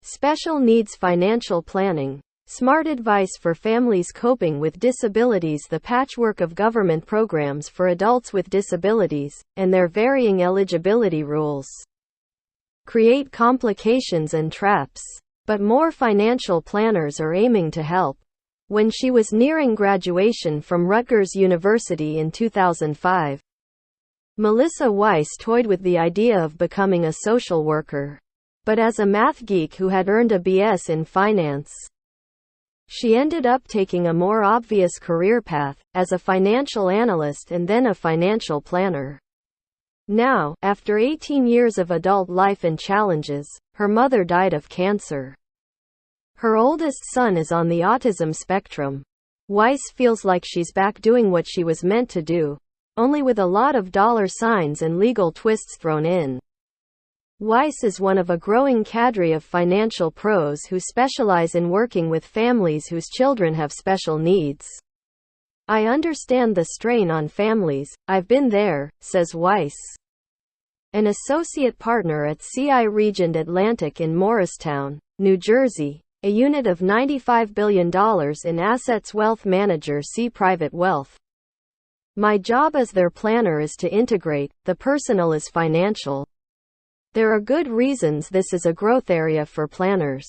Special needs financial planning. Smart advice for families coping with disabilities. The patchwork of government programs for adults with disabilities, and their varying eligibility rules, create complications and traps. But more financial planners are aiming to help. When she was nearing graduation from Rutgers University in 2005, Melissa Weiss toyed with the idea of becoming a social worker. But as a math geek who had earned a BS in finance, she ended up taking a more obvious career path, as a financial analyst and then a financial planner. Now, after 18 years of adult life and challenges, her mother died of cancer. Her oldest son is on the autism spectrum. Weiss feels like she's back doing what she was meant to do, only with a lot of dollar signs and legal twists thrown in. Weiss is one of a growing cadre of financial pros who specialize in working with families whose children have special needs. "I understand the strain on families, I've been there," says Weiss. An associate partner at CI Regent Atlantic in Morristown, New Jersey, a unit of $95 billion in assets. Wealth manager C Private Wealth. "My job as their planner is to integrate the personal as financial. There are good reasons this is a growth area for planners.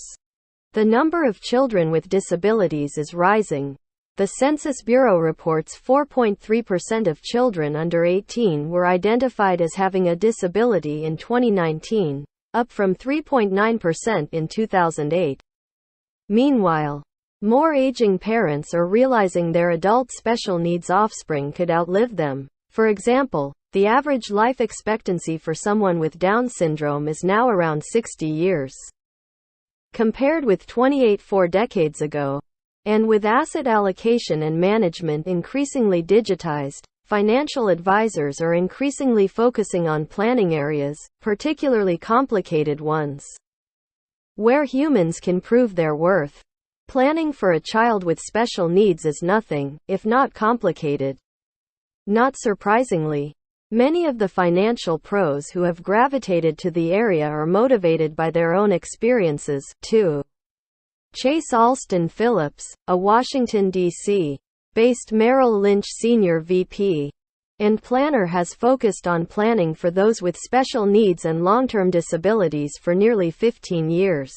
The number of children with disabilities is rising. The Census Bureau reports 4.3% of children under 18 were identified as having a disability in 2019, up from 3.9% in 2008. Meanwhile, more aging parents are realizing their adult special needs offspring could outlive them. For example, the average life expectancy for someone with Down syndrome is now around 60 years, compared with 28 4 decades ago. And with asset allocation and management increasingly digitized, financial advisors are increasingly focusing on planning areas, particularly complicated ones, where humans can prove their worth. Planning for a child with special needs is nothing if not complicated. Not surprisingly, many of the financial pros who have gravitated to the area are motivated by their own experiences, too. Chase Alston Phillips, a Washington, D.C. based Merrill Lynch senior VP and planner, has focused on planning for those with special needs and long-term disabilities for nearly 15 years.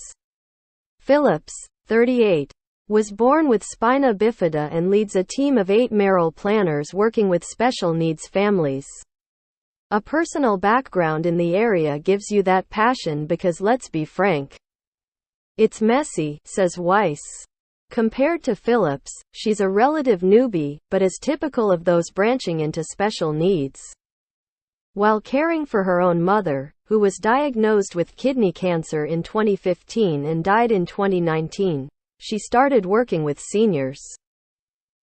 Phillips, 38, was born with spina bifida and leads a team of 8 Merrill planners working with special needs families. A personal background in the area gives you that passion because, let's be frank, it's messy, says Weiss. Compared to Phillips, she's a relative newbie, but is typical of those branching into special needs. While caring for her own mother, who was diagnosed with kidney cancer in 2015 and died in 2019, she started working with seniors.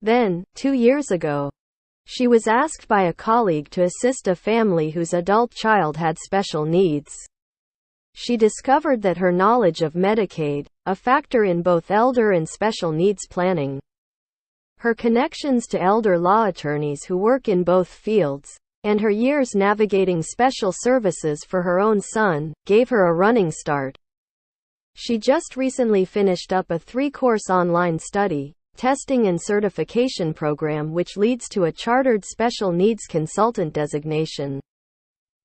Then, 2 years ago, she was asked by a colleague to assist a family whose adult child had special needs. She discovered that her knowledge of Medicaid, a factor in both elder and special needs planning, her connections to elder law attorneys who work in both fields, and her years navigating special services for her own son, gave her a running start. She just recently finished up a 3-course online study, testing and certification program which leads to a chartered special needs consultant designation.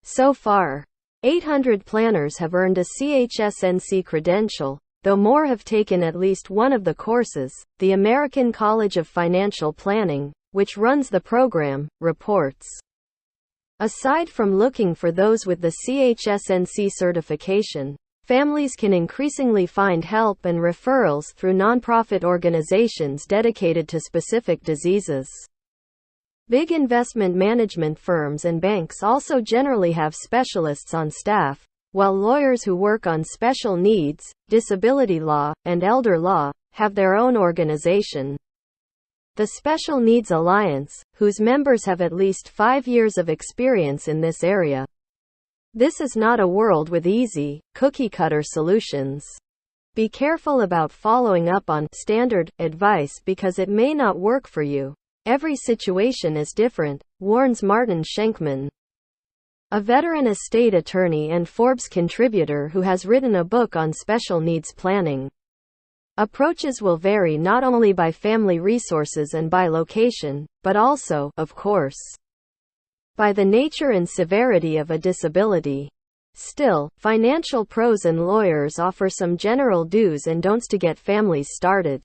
So far, 800 planners have earned a CHSNC credential, though more have taken at least one of the courses. The American College of Financial Planning, which runs the program, reports, aside from looking for those with the CHSNC certification, families can increasingly find help and referrals through nonprofit organizations dedicated to specific diseases. Big investment management firms and banks also generally have specialists on staff, while lawyers who work on special needs, disability law, and elder law have their own organization, the Special Needs Alliance, whose members have at least 5 years of experience in this area. This is not a world with easy, cookie-cutter solutions. Be careful about following up on standard advice because it may not work for you. Every situation is different, warns Martin Schenkman. a veteran estate attorney and Forbes contributor who has written a book on special needs planning. Approaches will vary not only by family resources and by location, but also, of course, by the nature and severity of a disability. Still, financial pros and lawyers offer some general do's and don'ts to get families started.